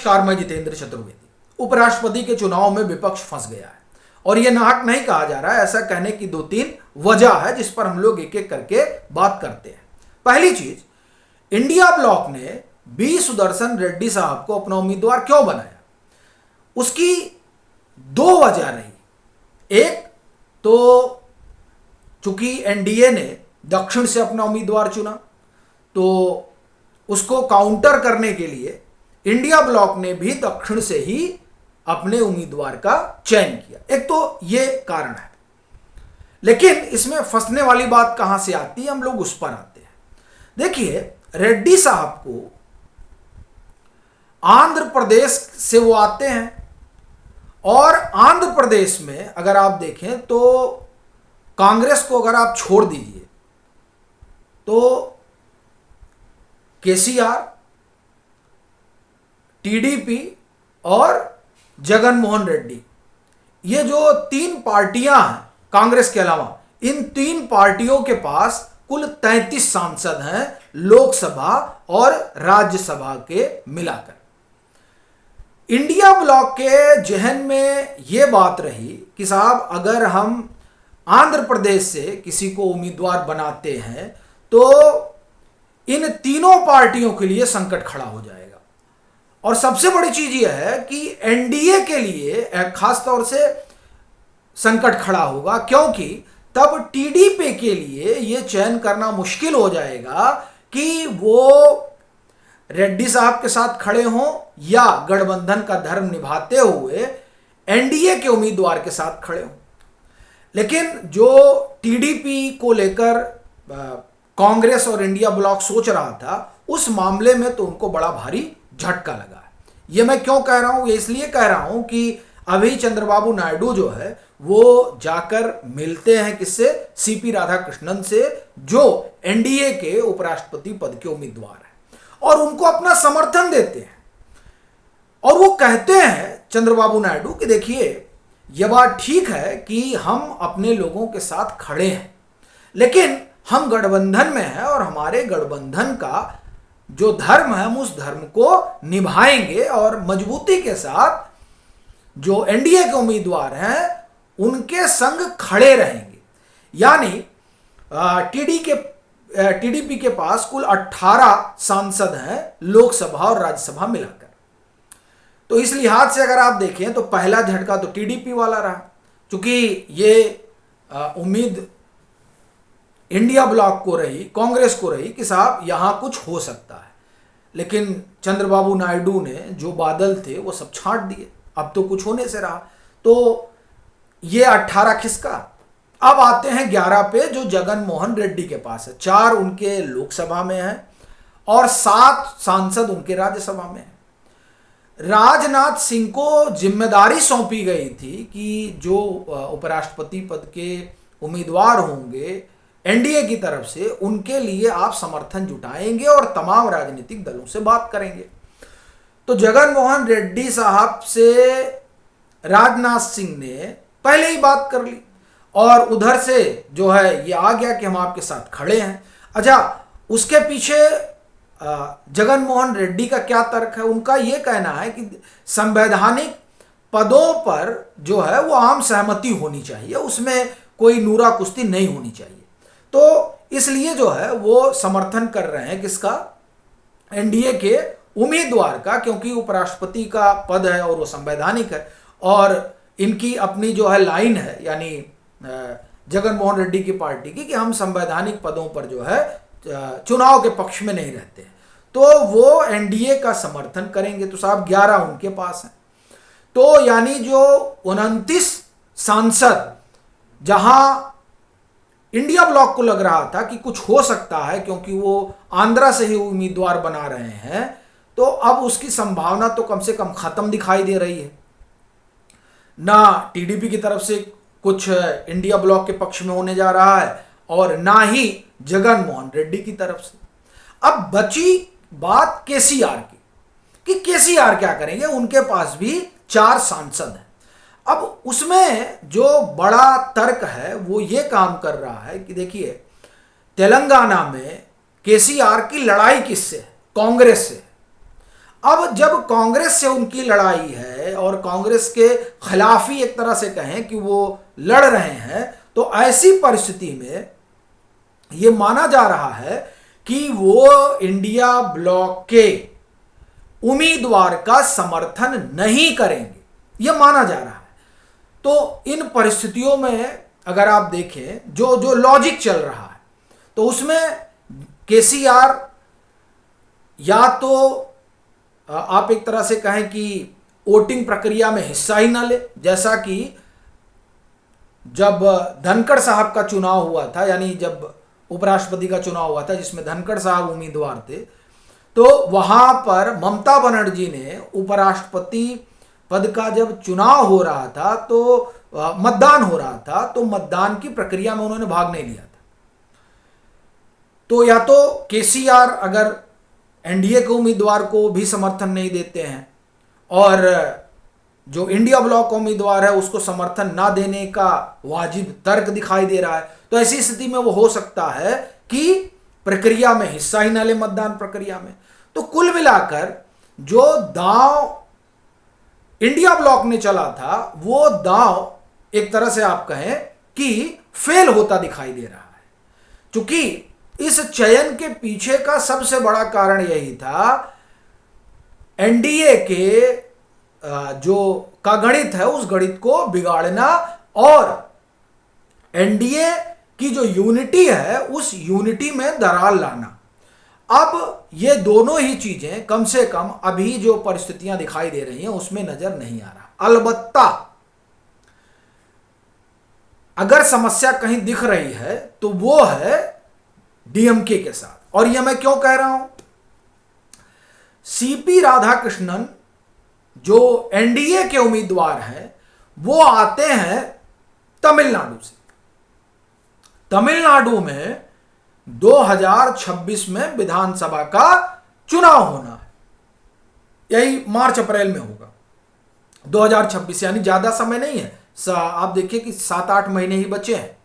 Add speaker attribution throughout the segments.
Speaker 1: नमस्कार, मैं जितेंद्र चतुर्वेदी। उपराष्ट्रपति के चुनाव में विपक्ष फंस गया है और यह नाहक नहीं कहा जा रहा है। ऐसा कहने की 2-3 वजह है जिस पर हम लोग एक एक करके बात करते हैं। पहली चीज, इंडिया ब्लॉक ने बी सुदर्शन रेड्डी साहब को अपना उम्मीदवार क्यों बनाया, उसकी 2 वजह रही। एक तो चूंकि एनडीए ने दक्षिण से अपना उम्मीदवार चुना, तो उसको काउंटर करने के लिए इंडिया ब्लॉक ने भी दक्षिण से ही अपने उम्मीदवार का चयन किया। एक तो ये कारण है, लेकिन इसमें फंसने वाली बात कहां से आती है, हम लोग उस पर आते हैं। देखिए, रेड्डी साहब को आंध्र प्रदेश से वो आते हैं और आंध्र प्रदेश में अगर आप देखें तो कांग्रेस को अगर आप छोड़ दीजिए तो केसीआर, टीडीपी और जगन मोहन रेड्डी, ये जो 3 पार्टियां हैं कांग्रेस के अलावा, इन 3 पार्टियों के पास कुल 33 सांसद हैं लोकसभा और राज्यसभा के मिलाकर। इंडिया ब्लॉक के जहन में यह बात रही कि साहब, अगर हम आंध्र प्रदेश से किसी को उम्मीदवार बनाते हैं तो इन तीनों पार्टियों के लिए संकट खड़ा हो जाएगा। और सबसे बड़ी चीज यह है कि एनडीए के लिए खास तौर से संकट खड़ा होगा, क्योंकि तब टीडीपी के लिए यह चयन करना मुश्किल हो जाएगा कि वो रेड्डी साहब के साथ खड़े हों या गठबंधन का धर्म निभाते हुए एनडीए के उम्मीदवार के साथ खड़े हों। लेकिन जो टीडीपी को लेकर कांग्रेस और इंडिया ब्लॉक सोच रहा था, उस मामले में तो उनको बड़ा भारी झटका लगा है। ये मैं क्यों कह रहा हूं, ये इसलिए कह रहा हूं कि अभी चंद्रबाबू नायडू जो है वो जाकर मिलते हैं किससे, सीपी राधाकृष्णन से, जो एनडीए के उपराष्ट्रपति पद के उम्मीदवार हैं, और उनको अपना समर्थन देते हैं। और वो कहते हैं चंद्रबाबू नायडू कि देखिए, यह बात ठीक है कि हम अपने लोगों के साथ खड़े हैं, लेकिन हम गठबंधन में हैं और हमारे गठबंधन का जो धर्म है हम उस धर्म को निभाएंगे और मजबूती के साथ जो एनडीए के उम्मीदवार हैं उनके संग खड़े रहेंगे। यानी टीडीपी के पास कुल 18 सांसद हैं लोकसभा और राज्यसभा मिलाकर। तो इस लिहाज से अगर आप देखें तो पहला झटका तो टीडीपी वाला रहा, क्योंकि ये उम्मीद इंडिया ब्लॉक को रही, कांग्रेस को रही कि साहब यहां कुछ हो सकता है। लेकिन चंद्रबाबू नायडू ने जो बादल थे वो सब छांट दिए, अब तो कुछ होने से रहा। तो ये 18 खिसका। अब आते हैं 11 पे, जो जगन मोहन रेड्डी के पास है। 4 उनके लोकसभा में हैं और 7 सांसद उनके राज्यसभा में हैं। राजनाथ सिंह को जिम्मेदारी सौंपी गई थी कि जो उपराष्ट्रपति पद के उम्मीदवार होंगे एनडीए की तरफ से, उनके लिए आप समर्थन जुटाएंगे और तमाम राजनीतिक दलों से बात करेंगे। तो जगन मोहन रेड्डी साहब से राजनाथ सिंह ने पहले ही बात कर ली और उधर से जो है ये आ गया कि हम आपके साथ खड़े हैं। अच्छा, उसके पीछे जगन मोहन रेड्डी का क्या तर्क है? उनका यह कहना है कि संवैधानिक पदों पर जो है वो आम सहमति होनी चाहिए, उसमें कोई नूरा कुश्ती नहीं होनी चाहिए। तो इसलिए जो है वो समर्थन कर रहे हैं किसका? एनडीए के उम्मीदवार का, क्योंकि उपराष्ट्रपति का पद है और वो संवैधानिक है और इनकी अपनी जो है लाइन है, यानी जगन मोहन रेड्डी की पार्टी की, कि हम संवैधानिक पदों पर जो है चुनाव के पक्ष में नहीं रहते हैं, तो वो एनडीए का समर्थन करेंगे। तो साहब 11 उनके पास हैं। तो यानी जो 29 सांसद, जहां इंडिया ब्लॉक को लग रहा था कि कुछ हो सकता है क्योंकि वो आंध्रा से ही उम्मीदवार बना रहे हैं, तो अब उसकी संभावना तो कम से कम खत्म दिखाई दे रही है। ना टीडीपी की तरफ से कुछ इंडिया ब्लॉक के पक्ष में होने जा रहा है और ना ही जगन मोहन रेड्डी की तरफ से। अब बची बात केसीआर की कि केसीआर क्या करेंगे। उनके पास भी 4 सांसद हैं। अब उसमें जो बड़ा तर्क है वो ये काम कर रहा है कि देखिए, तेलंगाना में केसीआर की लड़ाई किससे है? कांग्रेस से। अब जब कांग्रेस से उनकी लड़ाई है और कांग्रेस के खिलाफ ही एक तरह से कहें कि वो लड़ रहे हैं, तो ऐसी परिस्थिति में ये माना जा रहा है कि वो इंडिया ब्लॉक के उम्मीदवार का समर्थन नहीं करेंगे, ये माना जा रहा है। तो इन परिस्थितियों में अगर आप देखें जो लॉजिक चल रहा है, तो उसमें केसीआर या तो आप एक तरह से कहें कि वोटिंग प्रक्रिया में हिस्सा ही ना ले, जैसा कि जब धनखड़ साहब का चुनाव हुआ था, यानी जब उपराष्ट्रपति का चुनाव हुआ था जिसमें धनखड़ साहब उम्मीदवार थे, तो वहां पर ममता बनर्जी ने उपराष्ट्रपति पद का जब चुनाव हो रहा था, तो मतदान हो रहा था, तो मतदान की प्रक्रिया में उन्होंने भाग नहीं लिया था। तो या तो केसीआर अगर एनडीए के उम्मीदवार को भी समर्थन नहीं देते हैं और जो इंडिया ब्लॉक का उम्मीदवार है उसको समर्थन ना देने का वाजिब तर्क दिखाई दे रहा है, तो ऐसी स्थिति में वो हो सकता है कि प्रक्रिया में हिस्सा ही ना ले, मतदान प्रक्रिया में। तो कुल मिलाकर जो दांव इंडिया ब्लॉक ने चला था, वो दांव एक तरह से आप कहें कि फेल होता दिखाई दे रहा है, क्योंकि इस चयन के पीछे का सबसे बड़ा कारण यही था, एनडीए के जो का गणित है उस गणित को बिगाड़ना और एनडीए की जो यूनिटी है उस यूनिटी में दरार लाना। अब ये दोनों ही चीजें कम से कम अभी जो परिस्थितियां दिखाई दे रही हैं उसमें नजर नहीं आ रहा। अलबत्ता अगर समस्या कहीं दिख रही है तो वो है डीएमके के साथ। और यह मैं क्यों कह रहा हूं, सीपी राधाकृष्णन जो एनडीए के उम्मीदवार हैं वो आते हैं तमिलनाडु से। तमिलनाडु में 2026 में विधानसभा का चुनाव होना है, यही मार्च अप्रैल में होगा 2026, यानी ज्यादा समय नहीं है, आप देखिए कि 7-8 महीने ही बचे हैं।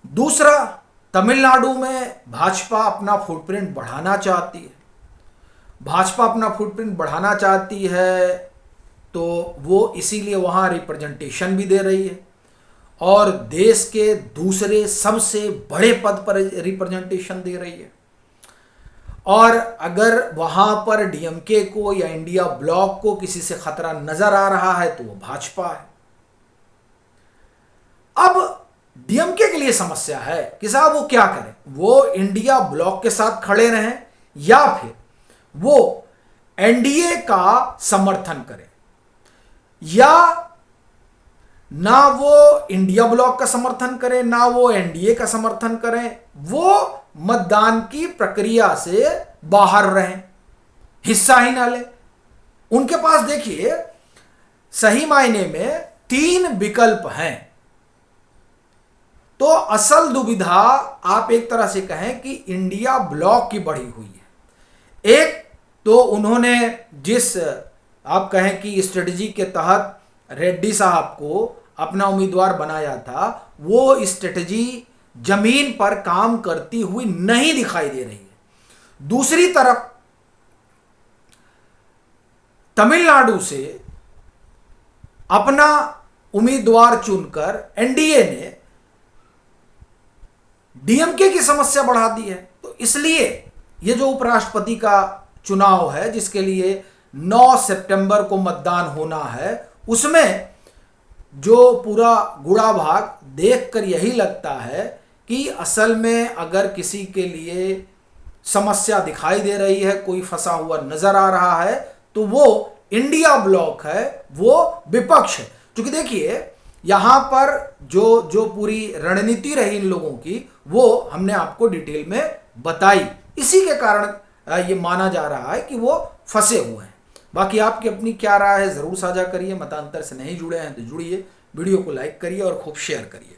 Speaker 1: दूसरा, तमिलनाडु में भाजपा अपना फुटप्रिंट बढ़ाना चाहती है। भाजपा अपना फुटप्रिंट बढ़ाना चाहती है तो वो इसीलिए वहां रिप्रेजेंटेशन भी दे रही है और देश के दूसरे सबसे बड़े पद पर रिप्रेजेंटेशन दे रही है। और अगर वहां पर डीएमके को या इंडिया ब्लॉक को किसी से खतरा नजर आ रहा है तो वो भाजपा है। अब डीएमके के लिए समस्या है कि साहब वो क्या करें, वो इंडिया ब्लॉक के साथ खड़े रहें या फिर वो एनडीए का समर्थन करें, या ना वो इंडिया ब्लॉक का समर्थन करें ना वो एनडीए का समर्थन करें, वो मतदान की प्रक्रिया से बाहर रहें, हिस्सा ही ना लें। उनके पास देखिए सही मायने में 3 विकल्प हैं। तो असल दुविधा आप एक तरह से कहें कि इंडिया ब्लॉक की बढ़ी हुई है। एक तो उन्होंने जिस आप कहें कि स्ट्रेटजी के तहत रेड्डी साहब को अपना उम्मीदवार बनाया था, वो स्ट्रेटजी जमीन पर काम करती हुई नहीं दिखाई दे रही है। दूसरी तरफ तमिलनाडु से अपना उम्मीदवार चुनकर एनडीए ने डीएमके की समस्या बढ़ा दी है। तो इसलिए ये जो उपराष्ट्रपति का चुनाव है जिसके लिए 9 सितंबर को मतदान होना है, उसमें जो पूरा गुड़ा भाग देखकर यही लगता है कि असल में अगर किसी के लिए समस्या दिखाई दे रही है, कोई फंसा हुआ नजर आ रहा है, तो वो इंडिया ब्लॉक है, वो विपक्ष है। क्योंकि देखिए यहां पर जो पूरी रणनीति रही इन लोगों की वो हमने आपको डिटेल में बताई, इसी के कारण ये माना जा रहा है कि वो फंसे हुए हैं। बाकी आपकी अपनी क्या राय है जरूर साझा करिए। मतांतर से नहीं जुड़े हैं तो जुड़िए, वीडियो को लाइक करिए और खूब शेयर करिए।